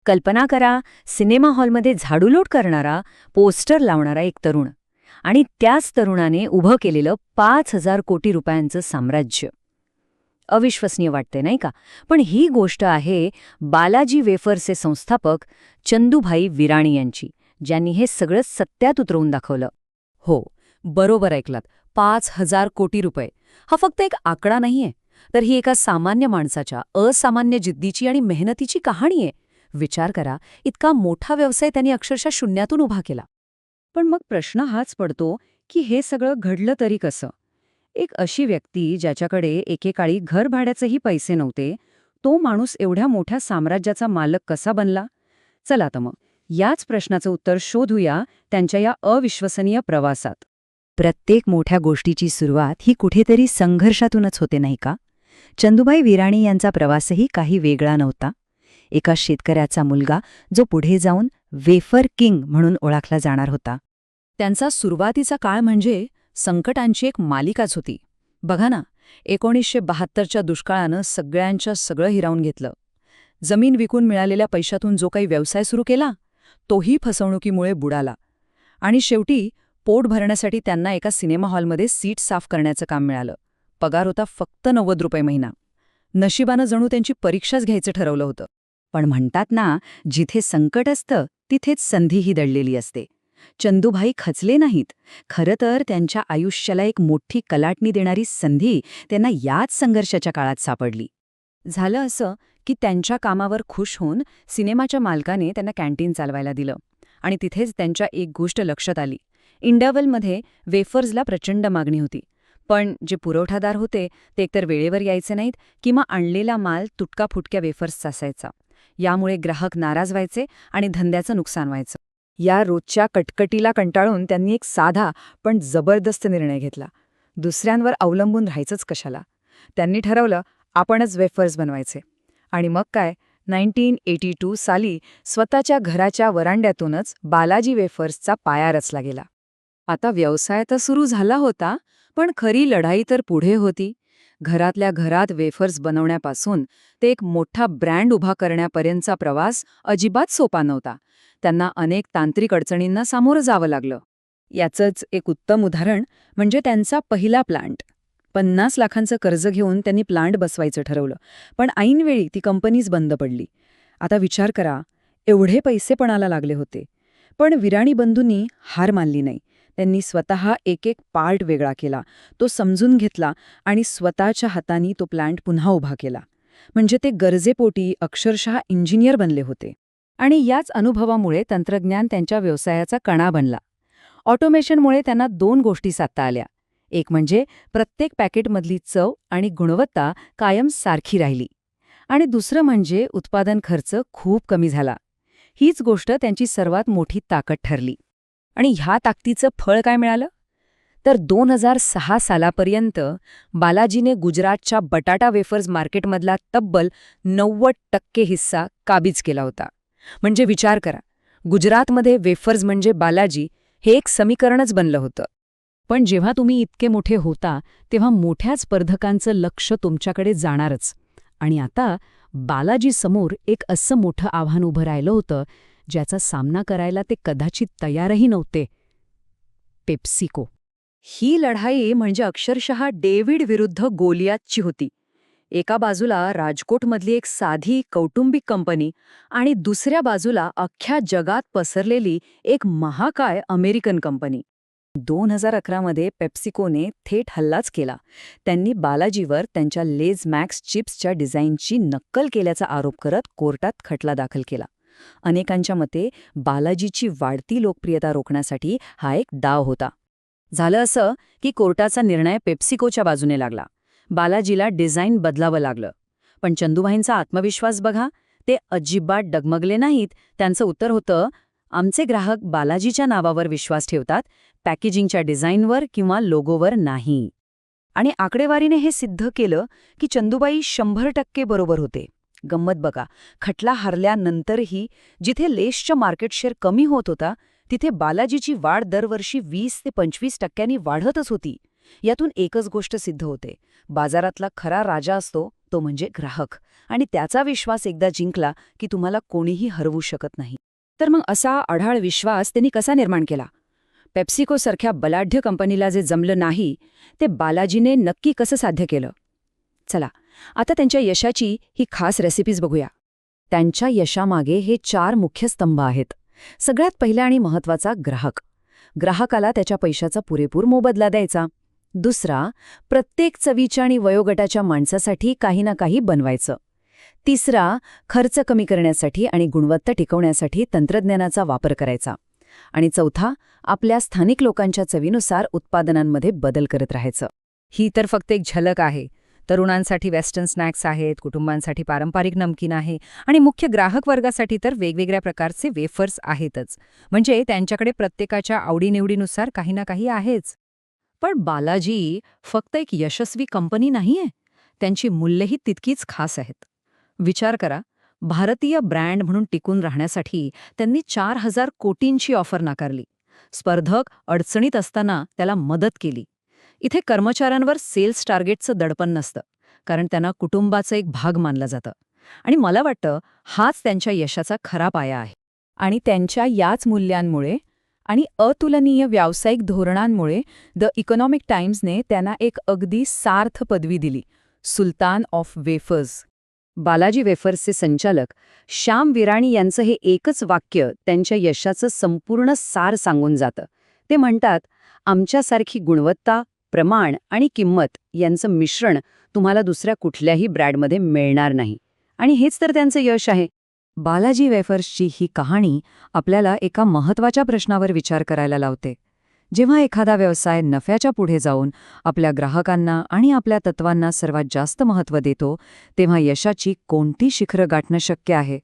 कल्पना करा, सिनेमा हॉलमध्ये झाडूलोट करणारा, पोस्टर लावणारा एक तरुण आणि त्याच तरुणाने उभं केलेलं 5,000 कोटी रुपयांचं साम्राज्य. अविश्वसनीय वाटते नाही का? पण ही गोष्ट आहे बालाजी वेफर्सचे संस्थापक चंदूभाई विराणी यांची, ज्यांनी हे सगळं सत्यात उतरवून दाखवलं. हो, बरोबर ऐकलात. 5,000 कोटी रुपये हा फक्त एक आकडा नाहीये, तर ही एका सामान्य माणसाच्या असामान्य जिद्दीची आणि मेहनतीची कहाणी आहे. विचार करा, इतका मोठा व्यवसाय त्यांनी अक्षरशः शून्यातून उभा केला. पण मग प्रश्न हाच पडतो की हे सगळं घडलं तरी कसं? एक अशी व्यक्ती ज्याच्याकडे एकेकाळी घर भाड्याचेही पैसे नव्हते, तो माणूस एवढ्या मोठ्या साम्राज्याचा मालक कसा बनला? चला तर मग याच प्रश्नाचं उत्तर शोधूया त्यांच्या या अविश्वसनीय प्रवासात. प्रत्येक मोठ्या गोष्टीची सुरुवात ही कुठेतरी संघर्षातूनच होते नाही का? चंदूभाई विराणी यांचा प्रवासही काही वेगळा नव्हता. एका शेतकऱ्याचा मुलगा जो पुढे जाऊन वेफर किंग म्हणून ओळखला जाणार होता. त्यांचा सुरुवातीचा काळ म्हणजे संकटांची एक मालिकाच होती. बघा ना, 1972च्या दुष्काळानं सगळ्यांच्या सगळं हिरावून घेतलं. जमीन विकून मिळालेल्या पैशातून जो काही व्यवसाय सुरू केला, तोही फसवणुकीमुळे बुडाला. आणि शेवटी पोट भरण्यासाठी त्यांना एका सिनेमा हॉलमध्ये सीट साफ करण्याचं काम मिळालं. पगार होता फक्त 90 रुपये महिना. नशिबानं जणू त्यांची परीक्षाच घ्यायचं ठरवलं होतं. पण म्हणतात ना, जिथे संकट असतं तिथेच संधीही दडलेली असते. चंदूभाई खचले नाहीत. खरं तर त्यांच्या आयुष्याला एक मोठी कलाटणी देणारी संधी त्यांना याच संघर्षाच्या काळात सापडली. झालं असं की त्यांच्या कामावर खुश होऊन सिनेमाच्या मालकाने त्यांना कॅन्टीन चालवायला दिलं. आणि तिथेच त्यांच्या एक गोष्ट लक्षात आली. इंटरव्हलमध्ये वेफर्सला प्रचंड मागणी होती. पण जे पुरवठादार होते ते एकतर वेळेवर यायचे नाहीत किंवा आणलेला माल तुटका-फुटक्या वेफर्सचा असायचा. यामुळे ग्राहक नाराज व्हायचे आणि धंद्याचं नुकसान व्हायचं. या रोजच्या कटकटीला कंटाळून त्यांनी एक साधा पण जबरदस्त निर्णय घेतला. दुसऱ्यांवर अवलंबून राहायचंच कशाला. त्यांनी ठरवलं आपणच वेफर्स बनवायचे. आणि मग काय, 1982 साली स्वतःच्या घराच्या वरांड्यातूनच बालाजी वेफर्सचा पाया रचला गेला. आता व्यवसाय तर सुरू झाला होता, पण खरी लढाई तर पुढे होती. घरातल्या घरात वेफर्स बनवण्यापासून ते एक मोठा ब्रँड उभा करण्यापर्यंतचा प्रवास अजिबात सोपा नव्हता. त्यांना अनेक तांत्रिक अडचणींना सामोरं जावं लागलं. याचंच एक उत्तम उदाहरण म्हणजे त्यांचा पहिला प्लांट. 50 लाखांचं कर्ज घेऊन त्यांनी प्लांट बसवायचं ठरवलं, पण ऐनवेळी ती कंपनीच बंद पडली. आता विचार करा, एवढे पैसे पणाला लागले होते. पण विराणी बंधूंनी हार मानली नाही. त्यांनी स्वतः एक पार्ट वेगळा केला, तो समजून घेतला आणि स्वतःच्या हातांनी तो प्लांट पुन्हा उभा केला. म्हणजे ते गरजेपोटी अक्षरशः इंजिनियर बनले होते. आणि याच अनुभवामुळे तंत्रज्ञान त्यांच्या व्यवसायाचा कणा बनला. ऑटोमेशनमुळे त्यांना 2 गोष्टी साधता आल्या. एक म्हणजे प्रत्येक पॅकेटमधली चव आणि गुणवत्ता कायम सारखी राहिली. आणि दुसरं म्हणजे उत्पादन खर्च खूप कमी झाला. हीच गोष्ट त्यांची सर्वात मोठी ताकद ठरली. आणि ह्या ताकदीचं फळ काय मिळालं? तर 2006 सालापर्यंत बालाजीने गुजरातच्या बटाटा वेफर्स मार्केटमधला तब्बल 90% हिस्सा काबीज केला होता. म्हणजे विचार करा, गुजरातमध्ये वेफर्स म्हणजे बालाजी हे एक समीकरणच बनलं होतं. पण जेव्हा तुम्ही इतके मोठे होता तेव्हा मोठ्या स्पर्धकांचं लक्ष तुमच्याकडे जाणारच. आणि आता बालाजीसमोर एक असं मोठं आव्हान उभं राहिलं होतं ज्याचा सामना करायला ते कदाचित तयारही नव्हते. पेप्सिको. ही लढाई म्हणजे अक्षरशः डेव्हिड विरुद्ध गोलियातची होती. एका बाजूला राजकोटमधली एक साधी कौटुंबिक कंपनी आणि दुसऱ्या बाजूला अख्ख्या जगात पसरलेली एक महाकाय अमेरिकन कंपनी. 2011 मध्ये पेप्सिकोने थेट हल्लाच केला. त्यांनी बालाजीवर त्यांच्या लेज मॅक्स चिप्सच्या डिझाईनची नक्कल केल्याचा आरोप करत कोर्टात खटला दाखल केला. अनेकांच्या मते बालाजीची वाढती लोकप्रियता रोखण्यासाठी हा एक डाव होता. झालं असं की कोर्टाचा निर्णय पेप्सिकोच्या बाजूने लागला. बालाजीला डिझाईन बदलावं लागलं. पण चंदूभाईंचा आत्मविश्वास बघा, ते अजिबात डगमगले नाहीत. त्यांचं उत्तर होतं, आमचे ग्राहक बालाजीच्या नावावर विश्वास ठेवतात, पॅकेजिंगच्या डिझाईनवर किंवा लोगोवर नाही. आणि आकडेवारीने हे सिद्ध केलं की चंदूबाई 100% बरोबर होते. गंमत बघा, खटला हरल्यानंतरही जिथे लेसचं मार्केट शेअर कमी होत होता तिथे बालाजीची वाढ दरवर्षी 20 ते 25% वाढतच होती. यातून एकच गोष्ट सिद्ध होते. बाजारातला खरा राजा असतो तो म्हणजे ग्राहक, आणि त्याचा विश्वास एकदा जिंकला की तुम्हाला कोणीही हरवू शकत नाही. तर मग असा अढाळ विश्वास त्यांनी कसा निर्माण केला? पेप्सिकोसारख्या बलाढ्य कंपनीला जे जमलं नाही, ते बालाजीने नक्की कसं साध्य केलं? चला, आता त्यांच्या यशाची ही खास रेसिपीज बघूया. त्यांच्या यशामागे हे 4 मुख्य स्तंभ आहेत. सगळ्यात पहिला आणि महत्त्वाचा ग्राहक. ग्राहकाला त्याच्या पैशाचा पुरेपूर मोबदला द्यायचा. दुसरा, प्रत्येक चवीच्या आणि वयोगटाच्या माणसासाठी काही ना काही बनवायचं. तिसरा, खर्च कमी करण्यासाठी आणि गुणवत्ता टिकवण्यासाठी तंत्रज्ञानाचा वापर करायचा. आणि चौथा, आपल्या स्थानिक लोकांच्या चवीनुसार उत्पादनांमध्ये बदल करत राहायचं. ही तर फक्त एक झलक आहे. तरुणांसाठी वेस्टर्न स्नॅक्स आहेत, कुटुंबांसाठी पारंपरिक नमकीन आहे, आणि मुख्य ग्राहक वर्गासाठी तर वेगवेगळ्या प्रकारचे वेफर्स आहेतच. म्हणजे त्यांच्याकडे प्रत्येकाच्या आवडीनिवडीनुसार काही ना काही आहेच. पण बालाजी फक्त एक यशस्वी कंपनी नाहीये, त्यांची मूल्यही तितकीच खास आहेत. विचार करा, भारतीय ब्रँड म्हणून टिकून राहण्यासाठी त्यांनी 4,000 कोटींची ऑफर नाकारली. स्पर्धक अडचणीत असताना त्याला मदत केली. इथे कर्मचाऱ्यांवर सेल्स टार्गेटचं दडपण नसतं, कारण त्यांना कुटुंबाचा एक भाग मानलं जातं. आणि मला वाटतं हाच त्यांच्या यशाचा खरा पाया आहे. आणि त्यांच्या याच मूल्यांमुळे आणि अतुलनीय व्यावसायिक धोरणांमुळे द इकॉनॉमिक टाइम्सने त्यांना एक अगदी सार्थ पदवी दिली, सुलतान ऑफ वेफर्स. बालाजी वेफर्सचे संचालक श्याम विराणी यांचं हे एकच वाक्य त्यांच्या यशाचं संपूर्ण सार सांगून जातं. ते म्हणतात, आमच्यासारखी गुणवत्ता, प्रमाण आणि किंमत यांचं मिश्रण तुम्हाला दुसऱ्या कुठल्याही ब्रँडमध्ये मिळणार नाही. आणि हेच तर त्यांचं यश आहे. बालाजी वेफर्सची ही कहाणी आपल्याला एका महत्त्वाच्या प्रश्नावर विचार करायला लावते. जेव्हा एखादा व्यवसाय नफ्याच्या पुढे जाऊन आपल्या ग्राहकांना आणि आपल्या तत्वांना सर्वात जास्त महत्त्व देतो, तेव्हा यशाची कोणती शिखरं गाठणं शक्य आहे?